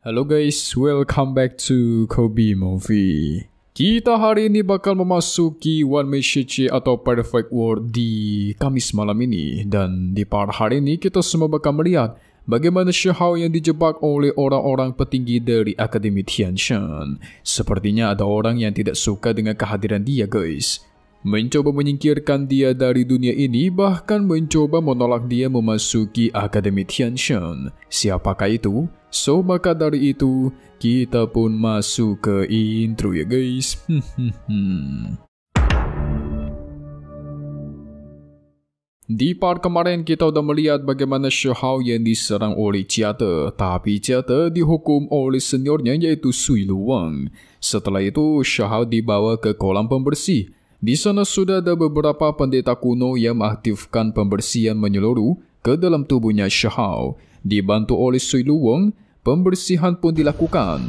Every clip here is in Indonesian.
Halo guys, welcome back to Kobe Movie. Kita hari ini bakal memasuki One Message atau Perfect World di Kamis malam ini. Dan di part hari ini kita semua bakal melihat bagaimana Xiahao yang dijebak oleh orang-orang petinggi dari Akademi Tianshan. Sepertinya ada orang yang tidak suka dengan kehadiran dia guys. Mencoba menyingkirkan dia dari dunia ini, bahkan mencoba menolak dia memasuki Akademi Tianshan. Siapakah itu? So, maka dari itu, kita pun masuk ke intro ya guys. Di part kemarin kita udah melihat bagaimana Xiahao yang diserang oleh Jiate, tapi Jiate dihukum oleh seniornya yaitu Sui Luwang. Setelah itu, Xiahao dibawa ke kolam pembersih. Di sana sudah ada beberapa pendeta kuno yang mengaktifkan pembersihan menyeluruh ke dalam tubuhnya Xiahao. Dibantu oleh Sui Luwang, pembersihan pun dilakukan.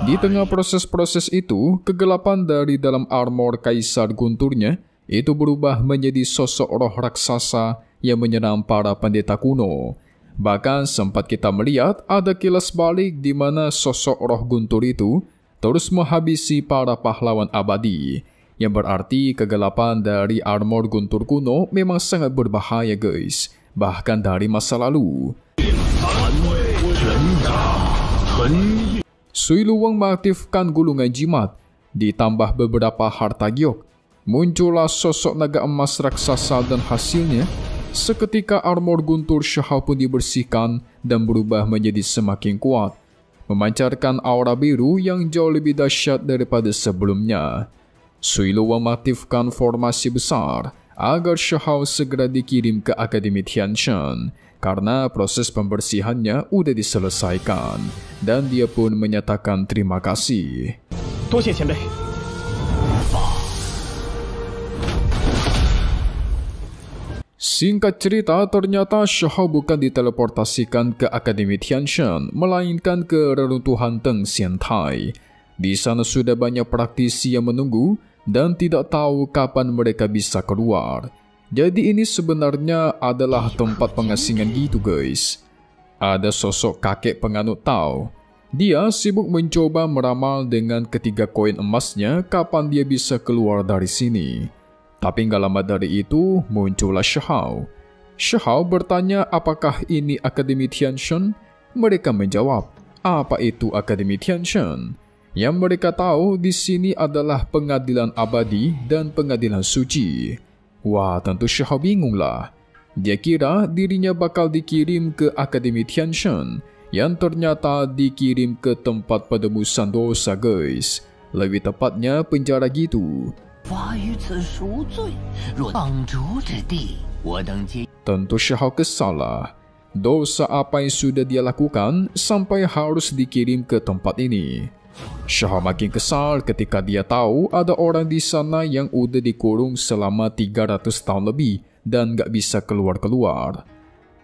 Di tengah proses-proses itu, kegelapan dari dalam armor Kaisar Gunturnya itu berubah menjadi sosok roh raksasa yang menyerang para pendeta kuno. Bahkan sempat kita melihat ada kilas balik di mana sosok roh Guntur itu terus menghabisi para pahlawan abadi. Yang berarti kegelapan dari armor Guntur kuno memang sangat berbahaya guys. Bahkan dari masa lalu. Sui Luwang mengaktifkan gulungan jimat. Ditambah beberapa harta giok. Muncullah sosok naga emas raksasa dan hasilnya seketika armor Guntur Xiahao pun dibersihkan dan berubah menjadi semakin kuat. Memancarkan aura biru yang jauh lebih dahsyat daripada sebelumnya. Sui Luwang mengaktifkan formasi besar agar Xiahao segera dikirim ke Akademi Tianshan karena proses pembersihannya udah diselesaikan dan dia pun menyatakan terima kasih. Singkat cerita, ternyata Xiahao bukan diteleportasikan ke Akademi Tianshan, melainkan ke reruntuhan Teng Xiantai. Di sana sudah banyak praktisi yang menunggu dan tidak tahu kapan mereka bisa keluar. Jadi ini sebenarnya adalah tempat pengasingan gitu guys. Ada sosok kakek penganut Tao. Dia sibuk mencoba meramal dengan ketiga koin emasnya kapan dia bisa keluar dari sini. Tapi gak lama dari itu muncullah Xiahao. Xiahao bertanya apakah ini Akademi Tianshan? Mereka menjawab, apa itu Akademi Tianshan? Yang mereka tahu di sini adalah pengadilan abadi dan pengadilan suci. Wah, tentu Xiahao bingung lah. Dia kira dirinya bakal dikirim ke Akademi Tianshan, yang ternyata dikirim ke tempat penebusan dosa guys. Lebih tepatnya penjara gitu. Tentu Xiahao kesal lah. Dosa apa yang sudah dia lakukan sampai harus dikirim ke tempat ini. Xiahao makin kesal ketika dia tahu ada orang di sana yang udah dikurung selama 300 tahun lebih dan gak bisa keluar-keluar.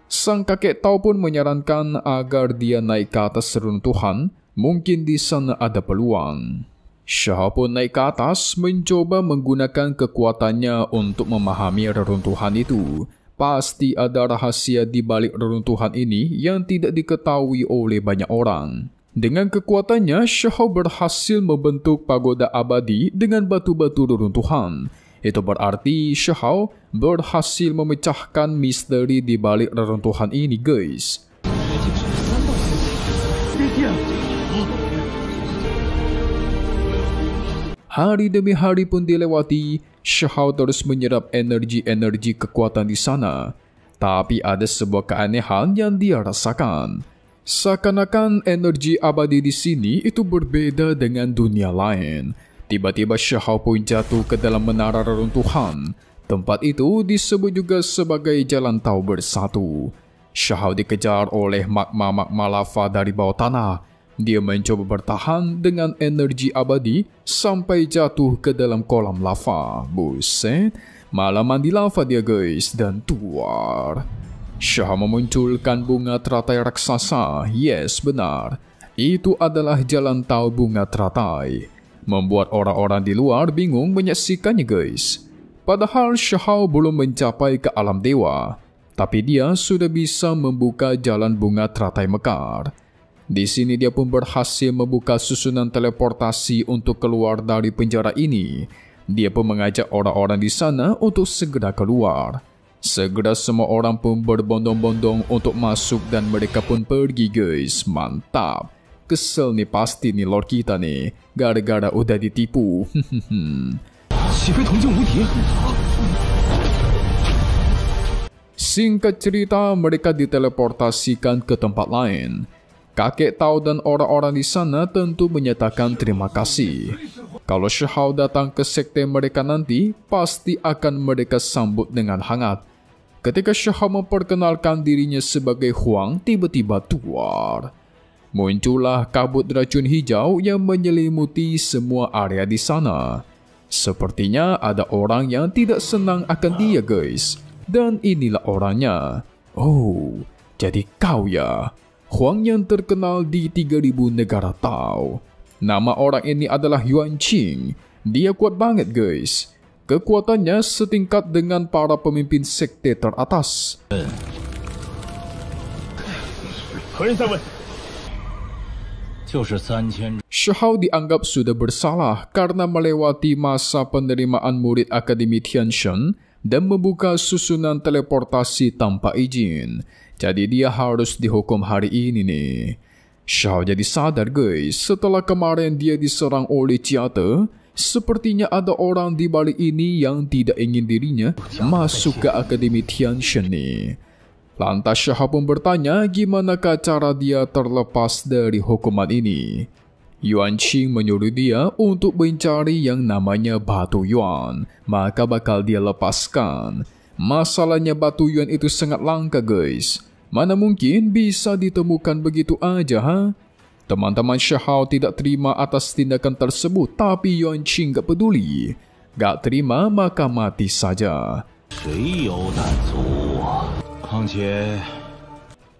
Sang kakek Tao pun menyarankan agar dia naik ke atas reruntuhan, mungkin di sana ada peluang. Xiahao pun naik ke atas mencoba menggunakan kekuatannya untuk memahami reruntuhan itu. Pasti ada rahasia di balik reruntuhan ini yang tidak diketahui oleh banyak orang. Dengan kekuatannya, Xiahao berhasil membentuk pagoda abadi dengan batu-batu reruntuhan. Itu berarti Xiahao berhasil memecahkan misteri di balik reruntuhan ini guys. Hari demi hari pun dilewati, Xiahao terus menyerap energi-energi kekuatan di sana. Tapi ada sebuah keanehan yang dia rasakan. Seakan-akan energi abadi di sini itu berbeda dengan dunia lain. Tiba-tiba Xiahao pun jatuh ke dalam menara reruntuhan. Tempat itu disebut juga sebagai Jalan Tao Bersatu. Xiahao dikejar oleh magma-magma lava dari bawah tanah. Dia mencoba bertahan dengan energi abadi sampai jatuh ke dalam kolam lava. Buset, malah mandi lava dia guys dan keluar. Xiahao memunculkan bunga teratai raksasa. Yes, benar. Itu adalah Jalan Tao bunga teratai. Membuat orang-orang di luar bingung menyaksikannya guys. Padahal Xiahao belum mencapai ke alam dewa. Tapi dia sudah bisa membuka jalan bunga teratai mekar. Di sini dia pun berhasil membuka susunan teleportasi untuk keluar dari penjara ini. Dia pun mengajak orang-orang di sana untuk segera keluar. Segera semua orang pun berbondong-bondong untuk masuk dan mereka pun pergi guys. Mantap. Kesel nih pasti nih Lord kita nih. Gara-gara udah ditipu. Singkat cerita, mereka diteleportasikan ke tempat lain. Kakek Tao dan orang-orang di sana tentu menyatakan terima kasih. Kalau Shihao datang ke sekte mereka nanti, pasti akan mereka sambut dengan hangat. Ketika Shihao memperkenalkan dirinya sebagai Huang, tiba-tiba keluar. Muncullah kabut racun hijau yang menyelimuti semua area di sana. Sepertinya ada orang yang tidak senang akan dia guys. Dan inilah orangnya. Oh, jadi kau ya. Huang yang terkenal di 3000 negara Tao. Nama orang ini adalah Yuan Qing. Dia kuat banget guys. Kekuatannya setingkat dengan para pemimpin sekte teratas. Shihao dianggap sudah bersalah karena melewati masa penerimaan murid Akademi Tianshan dan membuka susunan teleportasi tanpa izin. Jadi dia harus dihukum hari ini nih. Shihao jadi sadar guys, setelah kemarin dia diserang oleh Chiate, sepertinya ada orang di balik ini yang tidak ingin dirinya masuk ke Akademi Tianshan nih. Lantas Shihao pun bertanya gimanakah cara dia terlepas dari hukuman ini. Yuan Qing menyuruh dia untuk mencari yang namanya batu Yuan, maka bakal dia lepaskan. Masalahnya batu Yuan itu sangat langka guys. Mana mungkin bisa ditemukan begitu aja ha? Teman-teman Shihao tidak terima atas tindakan tersebut, tapi Yuan Qing gak peduli. Gak terima maka mati saja.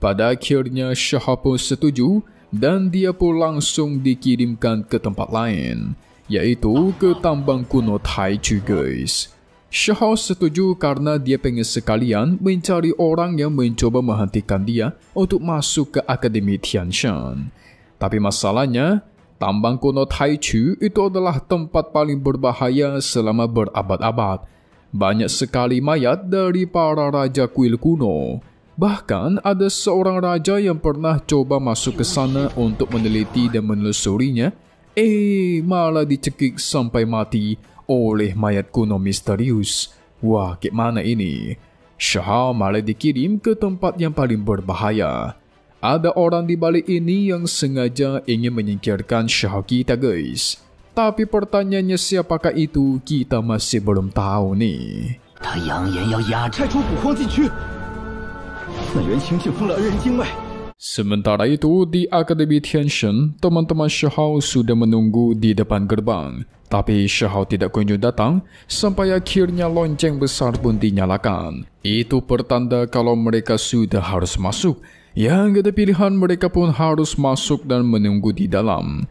Pada akhirnya Shihao pun setuju dan dia pun langsung dikirimkan ke tempat lain, yaitu ke tambang kuno Taichu guys. Shihao setuju karena dia pengen sekalian mencari orang yang mencoba menghentikan dia untuk masuk ke Akademi Tianshan. Tapi masalahnya, tambang kuno Taichu itu adalah tempat paling berbahaya selama berabad-abad. Banyak sekali mayat dari para raja kuil kuno. Bahkan ada seorang raja yang pernah coba masuk ke sana untuk meneliti dan menelusurinya, malah dicekik sampai mati oleh mayat kuno misterius. Wah, gimana ini? Shihao malah dikirim ke tempat yang paling berbahaya. Ada orang di balik ini yang sengaja ingin menyingkirkan Shihao kita guys. Tapi pertanyaannya siapakah itu kita masih belum tahu nih. Sementara itu di Akademi Tianshan, teman-teman Shihao sudah menunggu di depan gerbang. Tapi Shihao tidak kunjung datang sampai akhirnya lonceng besar pun dinyalakan. Itu pertanda kalau mereka sudah harus masuk. Yang ada pilihan mereka pun harus masuk dan menunggu di dalam.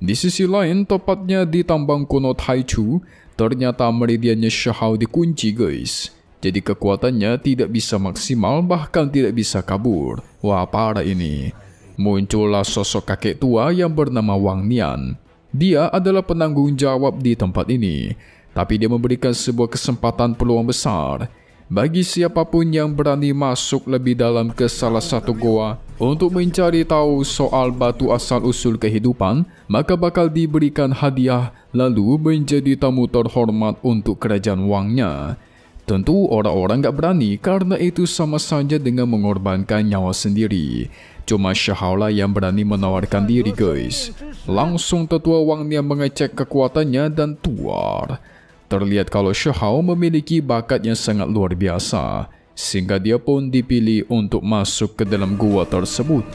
Di sisi lain, tepatnya di tambang kuno Taichu, ternyata meridiannya Shihao dikunci guys. Jadi kekuatannya tidak bisa maksimal, bahkan tidak bisa kabur. Wah, parah ini. Muncullah sosok kakek tua yang bernama Wang Nian. Dia adalah penanggung jawab di tempat ini. Tapi dia memberikan sebuah kesempatan peluang besar bagi siapapun yang berani masuk lebih dalam ke salah satu goa untuk mencari tahu soal batu asal-usul kehidupan, maka bakal diberikan hadiah lalu menjadi tamu terhormat untuk kerajaan Wangnya. Tentu orang-orang gak berani karena itu sama saja dengan mengorbankan nyawa sendiri. Cuma Shihao lah yang berani menawarkan diri guys. Langsung tetua Wang Nian mengecek kekuatannya dan keluar. Terlihat kalau Shihao memiliki bakat yang sangat luar biasa, sehingga dia pun dipilih untuk masuk ke dalam gua tersebut.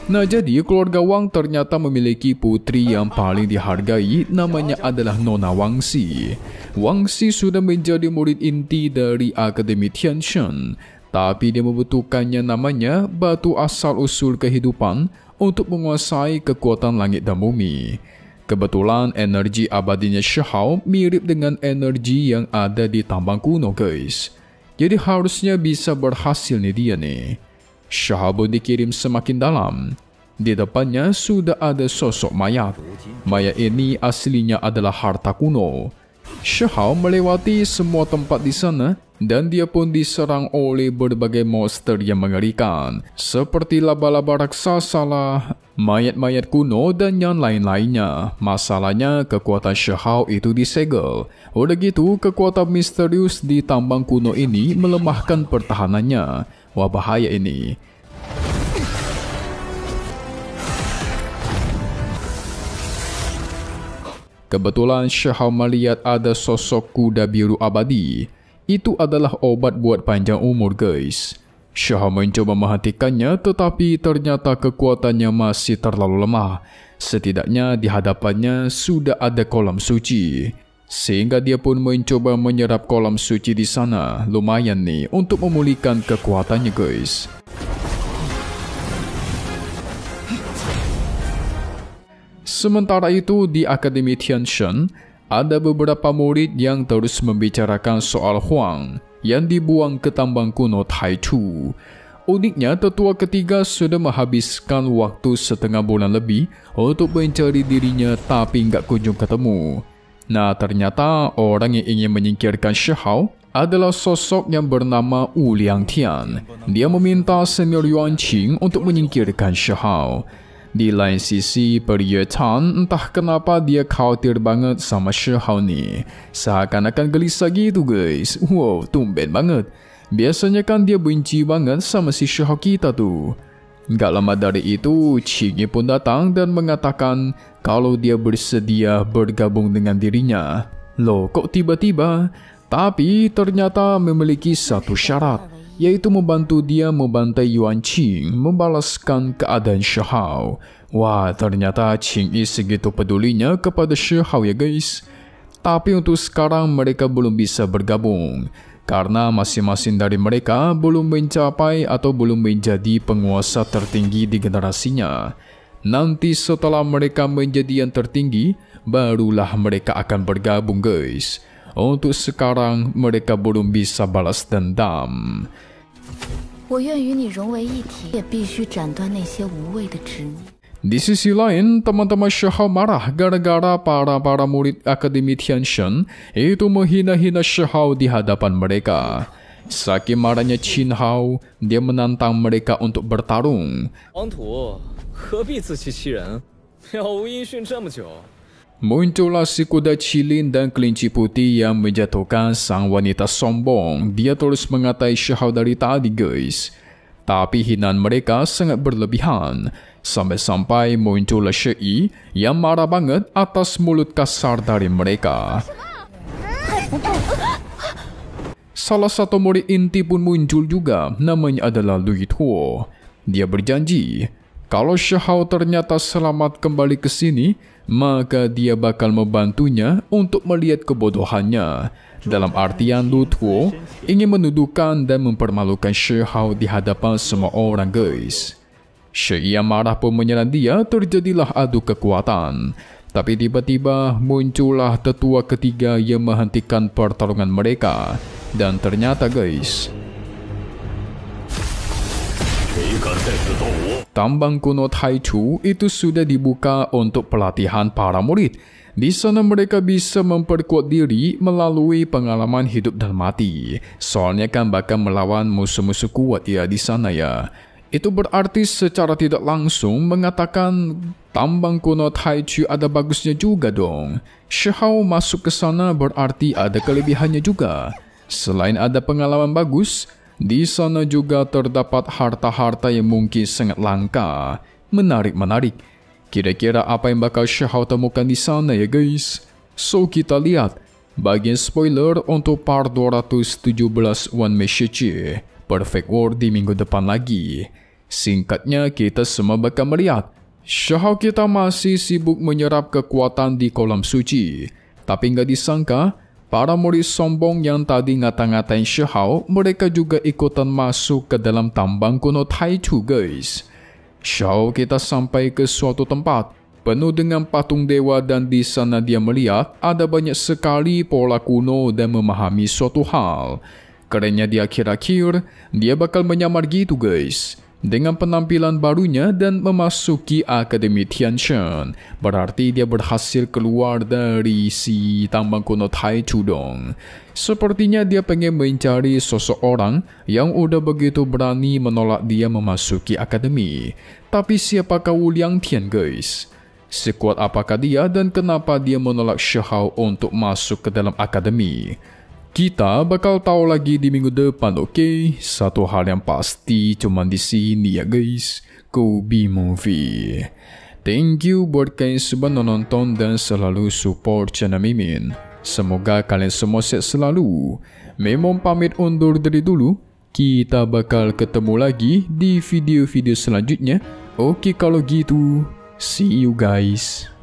Nah, jadi keluarga Wang ternyata memiliki putri yang paling dihargai, namanya adalah Nona Wangxi. Wangxi sudah menjadi murid inti dari Akademi Tianshan, tapi dia membutuhkannya namanya batu asal-usul kehidupan untuk menguasai kekuatan langit dan bumi. Kebetulan energi abadinya Shihao mirip dengan energi yang ada di tambang kuno guys. Jadi harusnya bisa berhasil nih dia nih. Shahao pun dikirim semakin dalam. Di depannya sudah ada sosok mayat. Mayat ini aslinya adalah harta kuno. Shahao melewati semua tempat di sana dan dia pun diserang oleh berbagai monster yang mengerikan seperti laba-laba raksasa lah, mayat-mayat kuno dan yang lain-lainnya. Masalahnya kekuatan Shahao itu disegel. Udah gitu kekuatan misterius di tambang kuno ini melemahkan pertahanannya. Wah, bahaya ini. Kebetulan Shahao melihat ada sosok kuda biru abadi. Itu adalah obat buat panjang umur, guys. Shahao mencoba menghentikannya tetapi ternyata kekuatannya masih terlalu lemah. Setidaknya di hadapannya sudah ada kolam suci. Sehingga dia pun mencoba menyerap kolam suci di sana. Lumayan nih untuk memulihkan kekuatannya, guys. Sementara itu di Akademi Tianshan, ada beberapa murid yang terus membicarakan soal Huang yang dibuang ke tambang kuno Taichu. Uniknya, tetua ketiga sudah menghabiskan waktu setengah bulan lebih untuk mencari dirinya tapi nggak kunjung ketemu. Nah, ternyata orang yang ingin menyingkirkan Shahao adalah sosok yang bernama Wu Liangtian. Dia meminta senior Yuan Qing untuk menyingkirkan Shahao. Di lain sisi, Ye Tan entah kenapa dia khawatir banget sama Shahao ni. Seakan-akan gelisah gitu, guys. Wow, tumben banget. Biasanya kan dia benci banget sama si Shahao kita tuh. Gak lama dari itu, Qing pun datang dan mengatakan kalau dia bersedia bergabung dengan dirinya. Loh, kok tiba-tiba? Tapi ternyata memiliki satu syarat, yaitu membantu dia membantai Yuan Qing membalaskan keadaan Shahao. Wah, ternyata Qing segitu pedulinya kepada Shahao ya, guys. Tapi untuk sekarang mereka belum bisa bergabung karena masing-masing dari mereka belum mencapai atau belum menjadi penguasa tertinggi di generasinya. Nanti setelah mereka menjadi yang tertinggi, barulah mereka akan bergabung, guys. Untuk sekarang mereka belum bisa balas dendam. Di sisi lain, teman-teman Shahao marah gara-gara para murid Akademi Tianshan itu menghina-hina Shahao di hadapan mereka. Saking marahnya Qin Hao, dia menantang mereka untuk bertarung. Muncullah si kuda cilin dan kelinci putih yang menjatuhkan sang wanita sombong. Dia terus mengatai Shahao dari tadi, guys. Tapi hinaan mereka sangat berlebihan. Sampai-sampai muncullah Shei yang marah banget atas mulut kasar dari mereka. Salah satu murid inti pun muncul juga, namanya adalah Lui Tuo. Dia berjanji, kalau Shahao ternyata selamat kembali ke sini, maka dia bakal membantunya untuk melihat kebodohannya. Dalam artian Lui Tuo ingin menuduhkan dan mempermalukan Shahao di hadapan semua orang, guys. Shei yang marah pun menyerang dia, terjadilah adu kekuatan. Tapi tiba-tiba muncullah tetua ketiga yang menghentikan pertarungan mereka. Dan ternyata, guys, tambang kuno Taichu itu sudah dibuka untuk pelatihan para murid. Di sana mereka bisa memperkuat diri melalui pengalaman hidup dan mati. Soalnya kan bakal melawan musuh-musuh kuat ya di sana ya. Itu berarti secara tidak langsung mengatakan tambang kuno Taichu ada bagusnya juga dong. Shahao masuk ke sana berarti ada kelebihannya juga. Selain ada pengalaman bagus, di sana juga terdapat harta-harta yang mungkin sangat langka. Menarik. Kira-kira apa yang bakal Shahao temukan di sana ya, guys? So kita lihat bagian spoiler untuk part 217 One Message Perfect World di minggu depan lagi. Singkatnya, kita semua bakal melihat Shahao kita masih sibuk menyerap kekuatan di kolam suci. Tapi nggak disangka, para murid sombong yang tadi ngata-ngatain Shahao, mereka juga ikutan masuk ke dalam tambang kuno Taichu, guys. Shahao kita sampai ke suatu tempat penuh dengan patung dewa dan di sana dia melihat ada banyak sekali pola kuno dan memahami suatu hal. Kerennya di akhir-akhir, dia bakal menyamar gitu guys. Dengan penampilan barunya dan memasuki Akademi Tianshan, berarti dia berhasil keluar dari si tambang kuno Tai Chudong. Sepertinya dia pengen mencari seseorang yang udah begitu berani menolak dia memasuki akademi. Tapi siapakah Wu Liangtian guys? Sekuat apakah dia dan kenapa dia menolak Shihao untuk masuk ke dalam akademi? Kita bakal tahu lagi di minggu depan, oke? Satu hal yang pasti cuma di sini ya guys, Kobe Movie. Thank you buat kalian semua nonton dan selalu support channel Mimin. Semoga kalian semua sehat selalu. Memang pamit undur diri dulu. Kita bakal ketemu lagi di video-video selanjutnya. Oke kalau gitu, see you guys.